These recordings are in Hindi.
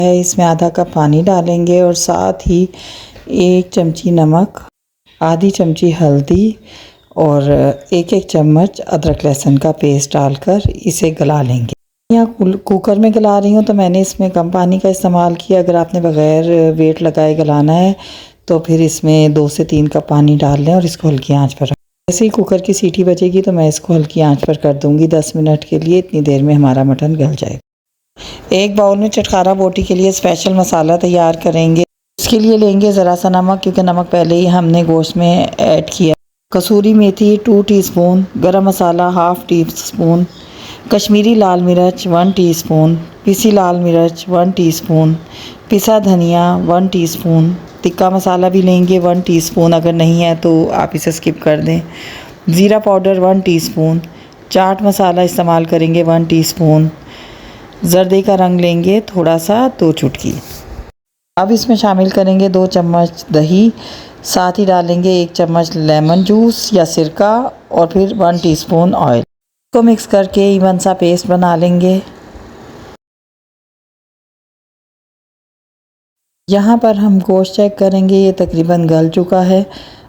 है। इसमें आधा कप पानी डालेंगे और साथ ही 1 चमची नमक, आधी चमची हल्दी और एक चम्मच अदरक लहसुन का पेस्ट डालकर इसे गला लेंगे। यहाँ कुकर में गला रही हूँ तो मैंने इसमें कम पानी का इस्तेमाल किया। अगर आपने बग़ैर वेट लगाए गलाना है तो फिर इसमें 2 से 3 कप पानी डाल लें और इसको हल्की आंच पर रखें। जैसे ही कुकर की सीटी बजेगी तो मैं इसको हल्की आंच पर कर दूँगी 10 मिनट के लिए। इतनी देर में हमारा मटन गल जाएगा। एक बाउल में चटखारा बोटी के लिए स्पेशल मसाला तैयार करेंगे। इसके लिए लेंगे ज़रा सा नमक, क्योंकि नमक पहले ही हमने गोश्त में ऐड किया। कसूरी मेथी 2 टीस्पून, गरम मसाला ½ टीस्पून, कश्मीरी लाल मिर्च 1 टीस्पून, पिसी लाल मिर्च 1 टीस्पून, पिसा धनिया 1 टीस्पून, टिक्का मसाला भी लेंगे 1 टीस्पून। अगर नहीं है तो आप इसे स्किप कर दें। ज़ीरा पाउडर 1 टीस्पून, चाट मसाला इस्तेमाल करेंगे 1 टीस्पून, जर्दे का रंग लेंगे थोड़ा सा 2 चुटकी। अब इसमें शामिल करेंगे 2 चम्मच दही, साथ ही डालेंगे 1 चम्मच लेमन जूस या सिरका और फिर 1 टीस्पून ऑयल। इसको मिक्स करके इवन सा पेस्ट बना लेंगे। यहाँ पर हम गोश्त चेक करेंगे, ये तकरीबन गल चुका है।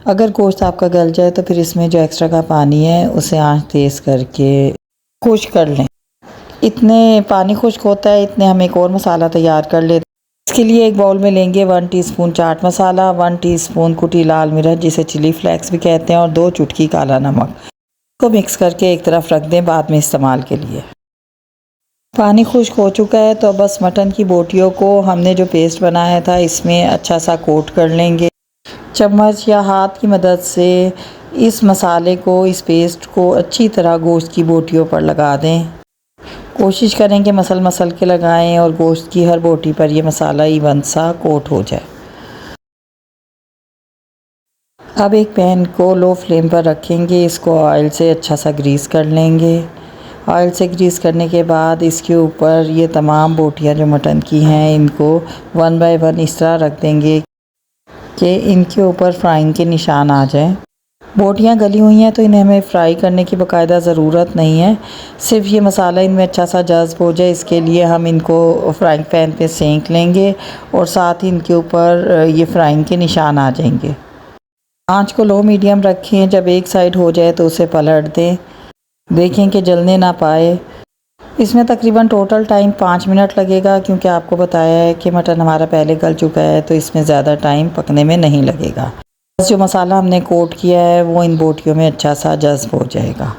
अगर गोश्त आपका गल जाए तो फिर इसमें जो एक्स्ट्रा का पानी है उसे आंच तेज़ करके खुश्क कर लें। इतने पानी खुश्क होता है इतने हम एक और मसाला तैयार कर लेते हैं। इसके लिए एक बाउल में लेंगे 1 टीस्पून चाट मसाला, 1 टीस्पून कुटी लाल मिर्च जिसे चिली फ्लेक्स भी कहते हैं और 2 चुटकी काला नमक। इसको मिक्स करके एक तरफ रख दें बाद में इस्तेमाल के लिए। पानी खुश्क हो चुका है तो बस मटन की बोटियों को हमने जो पेस्ट बनाया था इसमें अच्छा सा कोट कर लेंगे। चम्मच या हाथ की मदद से इस मसाले को, इस पेस्ट को अच्छी तरह गोश्त की बोटियों पर लगा दें। कोशिश करें कि मसल के लगाएं और गोश्त की हर बोटी पर ये मसाला इवन सा कोट हो जाए। अब एक पैन को लो फ्लेम पर रखेंगे, इसको ऑयल से अच्छा सा ग्रीस कर लेंगे। ऑयल से ग्रीस करने के बाद इसके ऊपर ये तमाम बोटियां जो मटन की हैं इनको 1 बाय 1 इस तरह रख देंगे कि इनके ऊपर फ्राइंग के निशान आ जाएं। बोटियां गली हुई हैं तो इन्हें हमें फ्राई करने की बाकायदा ज़रूरत नहीं है, सिर्फ ये मसाला इनमें अच्छा सा जज़्ब हो जाए इसके लिए हम इनको फ्राइंग पैन पे सेंक लेंगे और साथ ही इनके ऊपर ये फ्राइंग के निशान आ जाएंगे। आंच को लो मीडियम रखें, जब एक साइड हो जाए तो उसे पलट दें, देखें कि जलने ना पाए। इसमें तकरीबन टोटल टाइम 5 मिनट लगेगा, क्योंकि आपको बताया है कि मटन हमारा पहले गल चुका है तो इसमें ज़्यादा टाइम पकने में नहीं लगेगा। बस जो मसाला हमने कोट किया है वो इन बोटियों में अच्छा सा जज़्ब हो जाएगा।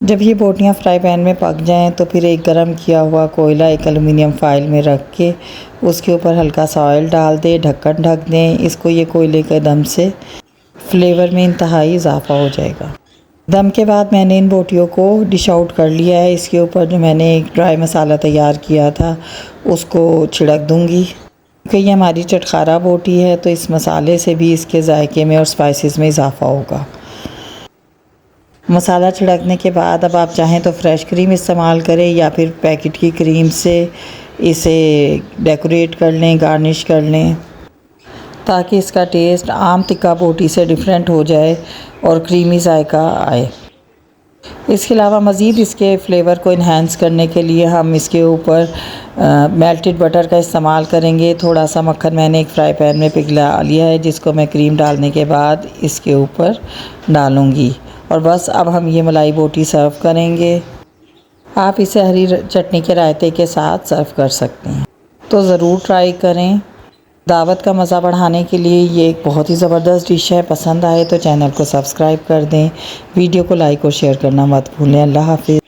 जब ये बोटियां फ्राई पैन में पक जाएं तो फिर एक गरम किया हुआ कोयला एक एलुमिनियम फाइल में रख के उसके ऊपर हल्का सा ऑयल डाल दें, ढक्कन ढक दें। इसको ये कोयले के दम से फ्लेवर में इंतहाई इजाफा हो जाएगा। दम के बाद मैंने इन बोटियों को डिश आउट कर लिया है। इसके ऊपर जो मैंने एक ड्राई मसाला तैयार किया था उसको छिड़क दूंगी, क्योंकि ये हमारी चटखारा बोटी है तो इस मसाले से भी इसके जायके में और स्पाइसेस में इजाफा होगा। मसाला छिड़कने के बाद अब आप चाहें तो फ्रेश क्रीम इस्तेमाल करें या फिर पैकेट की क्रीम से इसे डेकोरेट कर लें, गार्निश कर लें, ताकि इसका टेस्ट आम टिक्का बोटी से डिफरेंट हो जाए और क्रीमी जायका आए। इसके अलावा मज़ीद इसके फ्लेवर को इन्हांस करने के लिए हम इसके ऊपर मेल्टेड बटर का इस्तेमाल करेंगे। थोड़ा सा मक्खन मैंने एक फ्राई पैन में पिघला लिया है, जिसको मैं क्रीम डालने के बाद इसके ऊपर डालूँगी और बस अब हम ये मलाई बोटी सर्व करेंगे। आप इसे हरी चटनी के रायते के साथ सर्व कर सकते हैं, तो ज़रूर ट्राई करें। दावत का मज़ा बढ़ाने के लिए ये एक बहुत ही ज़बरदस्त डिश है। पसंद आए तो चैनल को सब्सक्राइब कर दें, वीडियो को लाइक और शेयर करना मत भूलें। अल्लाह हाफ़िज़।